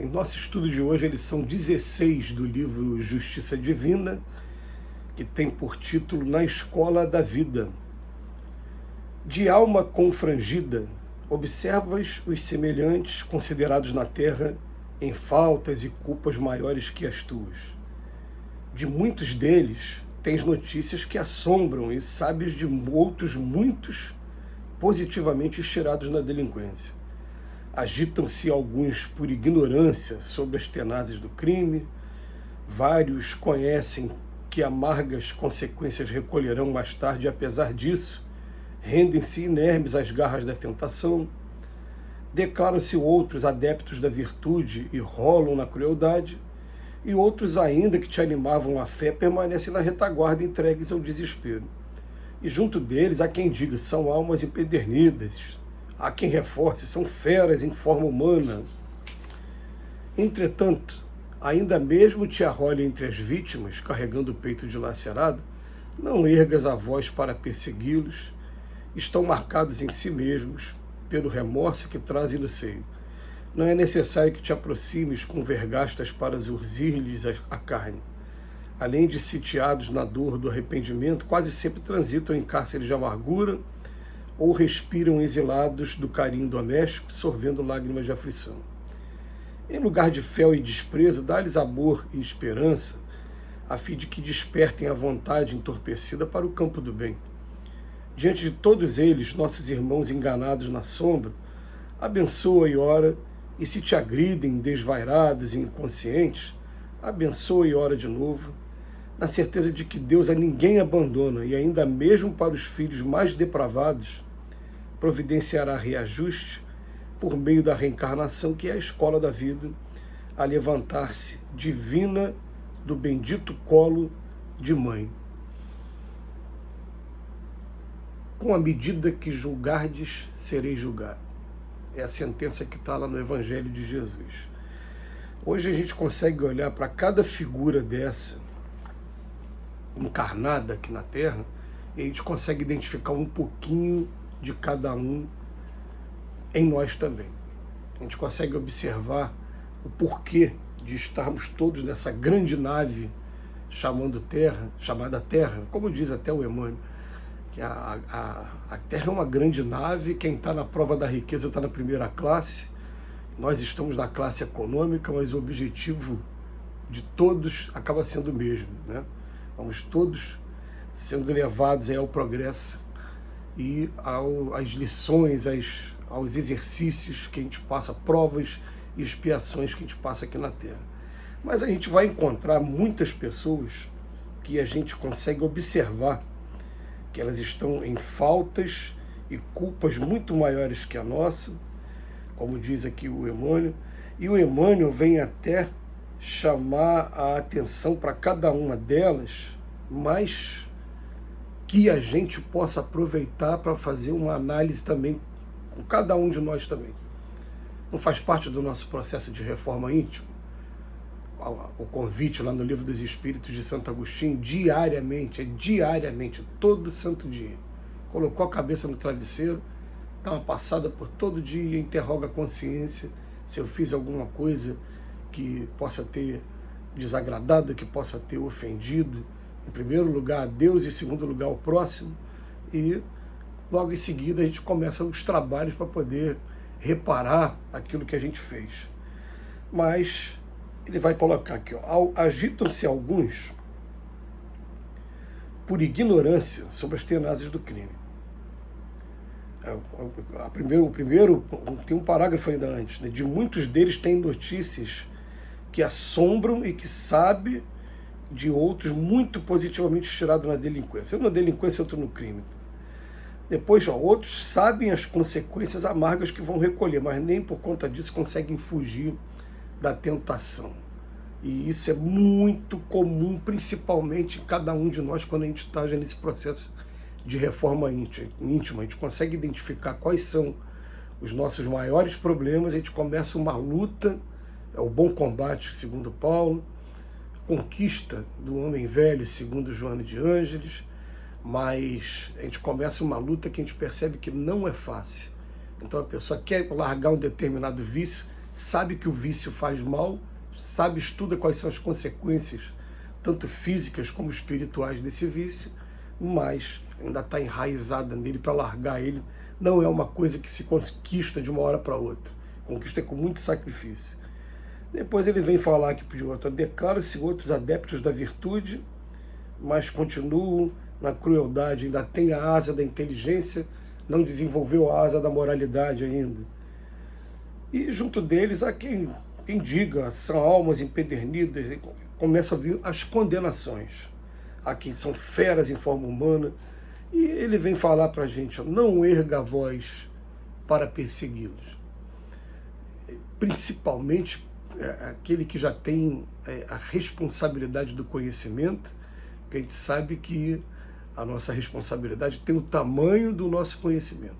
Em nosso estudo de hoje, a lição 16 do livro Justiça Divina, que tem por título Na Escola da Vida. De alma confrangida, observas os semelhantes considerados na terra em faltas e culpas maiores que as tuas. De muitos deles, tens notícias que assombram e sabes de outros muitos positivamente estirados na delinquência. Agitam-se alguns por ignorância sobre as tenazes do crime, vários conhecem que amargas consequências recolherão mais tarde e, apesar disso, rendem-se inermes às garras da tentação, declaram-se outros adeptos da virtude e rolam na crueldade, e outros ainda que te animavam a fé permanecem na retaguarda entregues ao desespero. E junto deles há quem diga, são almas empedernidas, há quem reforce, são feras em forma humana. Entretanto, ainda mesmo te arrolha entre as vítimas, carregando o peito dilacerado, não ergas a voz para persegui-los, estão marcados em si mesmos pelo remorso que trazem no seio. Não é necessário que te aproximes com vergastas para urzir-lhes a carne. Além de sitiados na dor do arrependimento, quase sempre transitam em cárceres de amargura ou respiram exilados do carinho doméstico, sorvendo lágrimas de aflição. Em lugar de fel e desprezo, dá-lhes amor e esperança, a fim de que despertem a vontade entorpecida para o campo do bem. Diante de todos eles, nossos irmãos enganados na sombra, abençoa e ora, e se te agridem desvairados e inconscientes, abençoa e ora de novo, na certeza de que Deus a ninguém abandona, e ainda mesmo para os filhos mais depravados, providenciará reajuste por meio da reencarnação, que é a escola da vida, a levantar-se divina do bendito colo de mãe. Com a medida que julgardes, sereis julgado. É a sentença que está lá no Evangelho de Jesus. Hoje a gente consegue olhar para cada figura dessa, encarnada aqui na Terra, e a gente consegue identificar um pouquinho de cada um em nós também. A gente consegue observar o porquê de estarmos todos nessa grande nave chamada Terra, como diz até o Emmanuel, que a Terra é uma grande nave, quem está na prova da riqueza está na primeira classe, nós estamos na classe econômica, mas o objetivo de todos acaba sendo o mesmo, né? Vamos todos sendo levados ao progresso e às lições, aos exercícios que a gente passa, provas e expiações que a gente passa aqui na Terra. Mas a gente vai encontrar muitas pessoas que a gente consegue observar que elas estão em faltas e culpas muito maiores que a nossa, como diz aqui o Emmanuel, e o Emmanuel vem até chamar a atenção para cada uma delas, mas que a gente possa aproveitar para fazer uma análise também com cada um de nós também. Não faz parte do nosso processo de reforma íntima? O convite lá no Livro dos Espíritos de Santo Agostinho, diariamente, todo santo dia. Colocou a cabeça no travesseiro, dá uma passada por todo dia, interroga a consciência se eu fiz alguma coisa que possa ter desagradado, que possa ter ofendido, em primeiro lugar a Deus e em segundo lugar ao próximo, e logo em seguida a gente começa os trabalhos para poder reparar aquilo que a gente fez. Mas ele vai colocar aqui, agitam-se alguns por ignorância sobre as tenazes do crime. Tem um parágrafo ainda antes, né? De muitos deles tem notícias que assombram e que sabe de outros muito positivamente estirados na delinquência. Um na delinquência, outro no crime. Depois, outros sabem as consequências amargas que vão recolher, mas nem por conta disso conseguem fugir da tentação. E isso é muito comum, principalmente em cada um de nós, quando a gente está já nesse processo de reforma íntima. A gente consegue identificar quais são os nossos maiores problemas, a gente começa uma luta, é o bom combate, segundo Paulo, conquista do homem velho, segundo Joana de Ângeles, mas a gente começa uma luta que a gente percebe que não é fácil. Então a pessoa quer largar um determinado vício, sabe que o vício faz mal, sabe, estuda quais são as consequências, tanto físicas como espirituais desse vício, mas ainda está enraizada nele. Para largar ele não é uma coisa que se conquista de uma hora para outra. Conquista com muito sacrifício. Depois ele vem falar aqui para o outro: declara-se outros adeptos da virtude, mas continuam na crueldade, ainda tem a asa da inteligência, não desenvolveu a asa da moralidade ainda. E junto deles há quem diga, são almas empedernidas, e começa a vir as condenações. Há quem são feras em forma humana, e ele vem falar para a gente: não erga a voz para persegui-los. Principalmente aquele que já tem a responsabilidade do conhecimento, que a gente sabe que a nossa responsabilidade tem o tamanho do nosso conhecimento.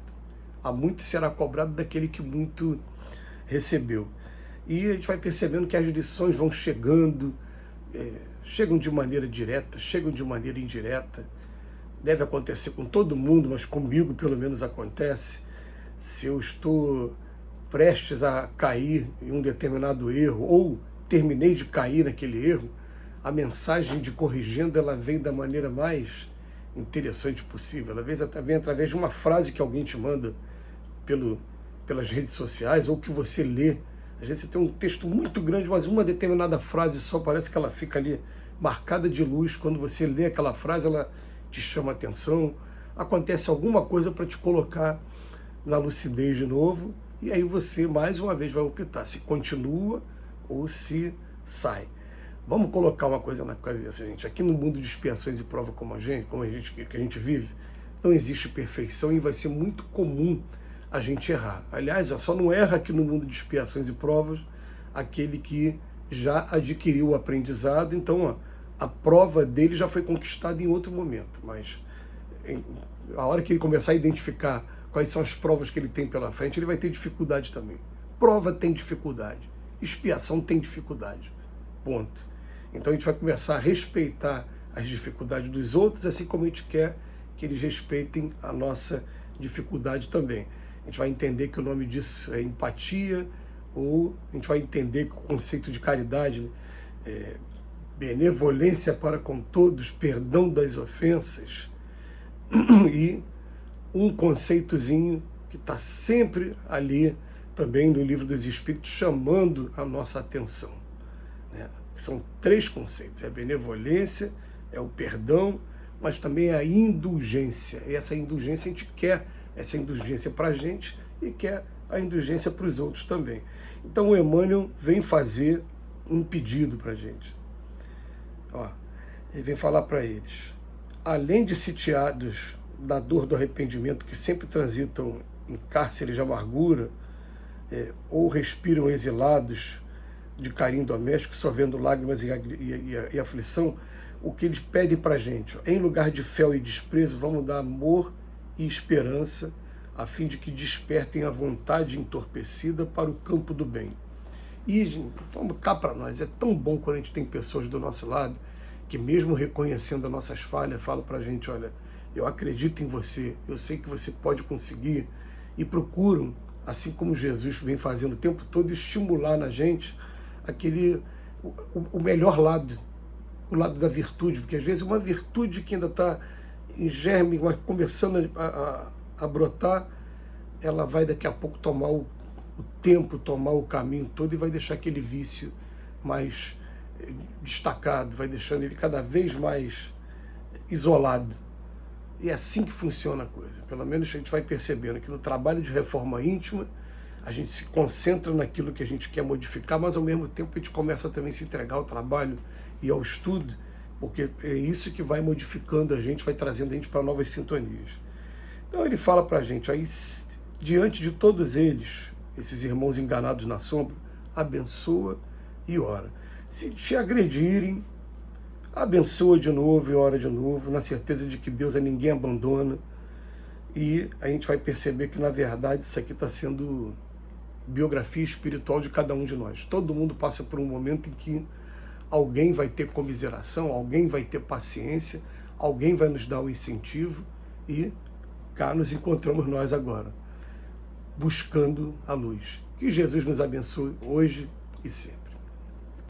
Há muito será cobrado daquele que muito recebeu. E a gente vai percebendo que as lições vão chegando, chegam de maneira direta, chegam de maneira indireta. Deve acontecer com todo mundo, mas comigo pelo menos acontece. Se eu estou prestes a cair em um determinado erro, ou terminei de cair naquele erro, a mensagem de corrigendo, ela vem da maneira mais interessante possível. Ela vem através de uma frase que alguém te manda pelas redes sociais, ou que você lê. Às vezes você tem um texto muito grande, mas uma determinada frase só, parece que ela fica ali marcada de luz. Quando você lê aquela frase, ela te chama a atenção, acontece alguma coisa para te colocar na lucidez de novo, e aí você mais uma vez vai optar se continua ou se sai. Vamos colocar uma coisa na cabeça, gente. Aqui no mundo de expiações e prova que a gente vive, não existe perfeição, e vai ser muito comum a gente errar. Aliás, só não erra aqui no mundo de expiações e provas aquele que já adquiriu o aprendizado. Então, a prova dele já foi conquistada em outro momento, mas a hora que ele começar a identificar quais são as provas que ele tem pela frente, ele vai ter dificuldade também. Prova tem dificuldade, expiação tem dificuldade, ponto. Então a gente vai começar a respeitar as dificuldades dos outros, assim como a gente quer que eles respeitem a nossa dificuldade também. A gente vai entender que o nome disso é empatia, ou a gente vai entender que o conceito de caridade é benevolência para com todos, perdão das ofensas, e um conceitozinho que está sempre ali também no Livro dos Espíritos, chamando a nossa atenção, né? São 3 conceitos: é a benevolência, é o perdão, mas também é a indulgência. E essa indulgência, a gente quer essa indulgência para a gente e quer a indulgência para os outros também. Então o Emmanuel vem fazer um pedido para a gente. Ele vem falar para eles: além de sitiados da dor do arrependimento, que sempre transitam em cárceres de amargura, ou respiram exilados de carinho doméstico, só vendo lágrimas e aflição, o que eles pedem para a gente: em lugar de fé e desprezo, vamos dar amor e esperança, a fim de que despertem a vontade entorpecida para o campo do bem. E, gente, vamos cá para nós, é tão bom quando a gente tem pessoas do nosso lado que, mesmo reconhecendo as nossas falhas, falam para a gente: olha, eu acredito em você, eu sei que você pode conseguir, e procuram, assim como Jesus vem fazendo o tempo todo, estimular na gente o melhor lado, o lado da virtude, porque às vezes uma virtude que ainda está em germe, mas começando a brotar, ela vai daqui a pouco tomar o tempo, tomar o caminho todo, e vai deixar aquele vício mais destacado, vai deixando ele cada vez mais isolado. E é assim que funciona a coisa. Pelo menos a gente vai percebendo que no trabalho de reforma íntima, a gente se concentra naquilo que a gente quer modificar, mas ao mesmo tempo a gente começa também a se entregar ao trabalho e ao estudo, porque é isso que vai modificando a gente, vai trazendo a gente para novas sintonias. Então ele fala para a gente: aí, diante de todos eles, esses irmãos enganados na sombra, abençoa e ora. Se te agredirem, abençoa de novo e ora de novo, na certeza de que Deus a ninguém abandona. E a gente vai perceber que, na verdade, isso aqui está sendo biografia espiritual de cada um de nós. Todo mundo passa por um momento em que alguém vai ter comiseração, alguém vai ter paciência, alguém vai nos dar um incentivo, e cá nos encontramos nós agora, buscando a luz. Que Jesus nos abençoe hoje e sempre.